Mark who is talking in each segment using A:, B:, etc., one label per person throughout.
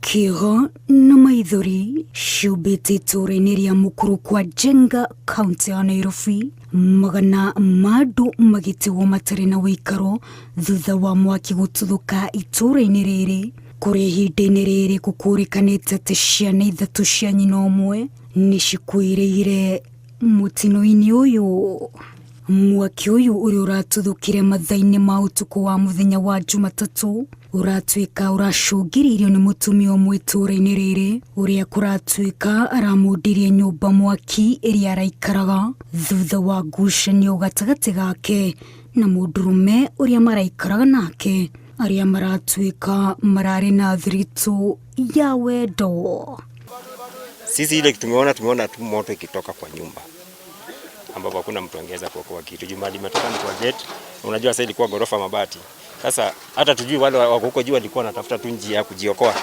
A: Kĩoho na maithori ciumbĩte itũra-inĩ rĩa Mũkũrũ kwa Njenga, kaunti ya Nairobi, magana ma andũ magĩtigwo matarĩ na ũikaro thutha wa mwaki gũtuthũka itũra-inĩ rĩrĩ, kũrĩa ihinda-inĩ rĩrĩ gũkũrĩkanĩte atĩ ciana ithatũ cia nyina ũmwe nĩ cikuĩrĩire mũtino-inĩ ũyũ. Mwaki ũyũ ũrĩa ũratuthũkire mathaa-inĩ ma ũtukũ wa mũthenya wa Jumatatũ ũratuĩka ũracũngĩrĩirio nĩ mũtumia ũmwe itũra-inĩ rĩrĩ, ũrĩa kũratuĩka aramũndirie nyũmba mwaki ĩrĩa araikaraga thutha wa ngucanio gatagatĩ gake na mũndũrũme ũrĩa maraikaraga nake, arĩa maratuĩka mararĩ na thiritũ ya wendo.
B: Sisi ile tumeona tu moto ikitoka kwa nyumba ambapo hakuna mtu angeweza kuokoa kitu. Jumali imetoka ni kwa gate. Unajua sasa ilikuwa gorofa mabati. Sasa hata tujui wale wako huko juu walikuwa wanatafuta tu njia ya kujiokoa.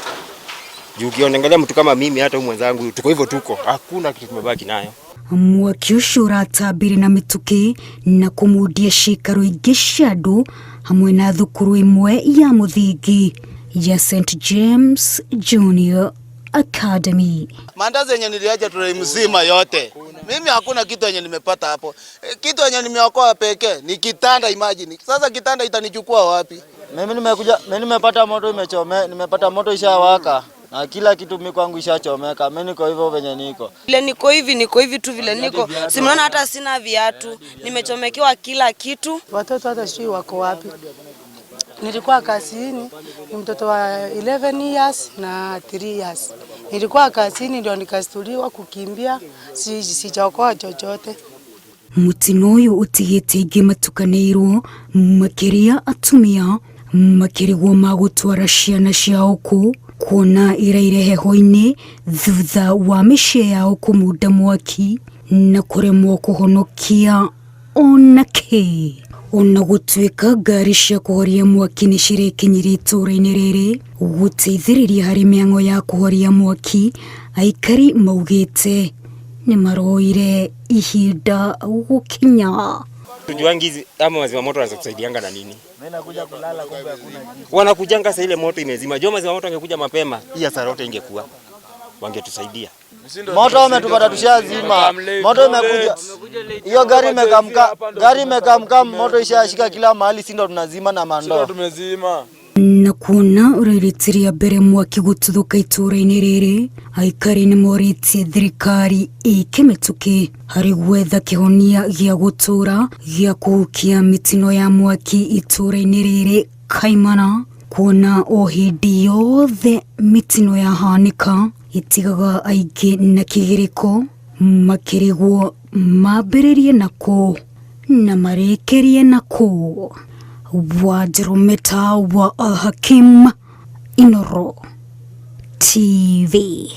B: Juu ukiongelea mtu kama mimi hata mwenzangu tuko hivyo hakuna kitu tumebaki nayo.
A: Mwaki ũcio ũratambire na mĩtũkĩ na kũmundia cikaro ingĩ cia andũ hamwe na thukuru ĩmwe ya mũthingi ya St James Junior Academy.
C: Mandazi yenye niliacha tule mzima yote. Mimi hakuna kitu yenye nimepata hapo. Kitu yenye nimeokoa pekee ni kitanda, imagine. Sasa kitanda itanichukua wapi?
D: Mimi nimepata moto nimepata moto ishawaka. Na kila kitu mimi kwangu ishachomeka. Mimi niko hivyo venye niko.
E: Vile niko hivi tu vile niko. Simuona hata sina viatu. Nimechomekewa kila kitu.
F: Watoto hata sijui wako wapi. Nilikuwa kazini, ni mtoto wa 11 years na 3 years. Nilikuwa kazini ndio nikastuliwa kukimbia, sijaokoa chochote.
A: Mũtino ũyũ ũtigĩte ingĩ matukanĩirwo makĩria atumia makĩrigwo magũtwara ciana ciao kuona iraire heho-inĩ thutha wa mĩciĩ yao kũmunda mwaki na kũremwo kũhonokia onakĩ. Ona gũtuĩka ngari cia kũhoria mwaki nĩ cirekinyire itũra-inĩ rĩrĩ gũteithĩrĩria harĩ mĩhang'o ya kũhoria mwaki, aikari maugĩte nĩ maroire ihinda gũkinya.
B: Tujuangi ama wazima moto wanatusaidianga na nini? Mimi nakuja kulala kumbe hakuna kitu. Wanakujanga sasa ile moto imezima. Joma wazima moto wangekuja mapema, hii hasara yote ingekuwa. Wangetusaidia.
D: Moto umetupata tushazima. Moto imekuja. Hiyo gari imekamka moto ishashika kila mahali, si ndo tunazima na mandoo. Sisi tumezima.
A: Na kuona ũrĩrĩtĩria mbere mwaki gũtuthũka itũra-inĩ rĩrĩ, aikari nĩ morĩtie thirikari ĩke mĩtũkĩ harĩ gwetha kĩhonia gĩa gũtũra gĩa kũhukia mĩtino ya mwaki itũra-inĩ rĩrĩ kaimana, kuona o hĩndĩ yothe mĩtino yahanĩka itigaga aingĩ na kĩgirĩko, makĩrigwo mambĩrĩrie nakũ na marĩkĩrie nakũ. Wajirumeta wa Hakim Inoro TV.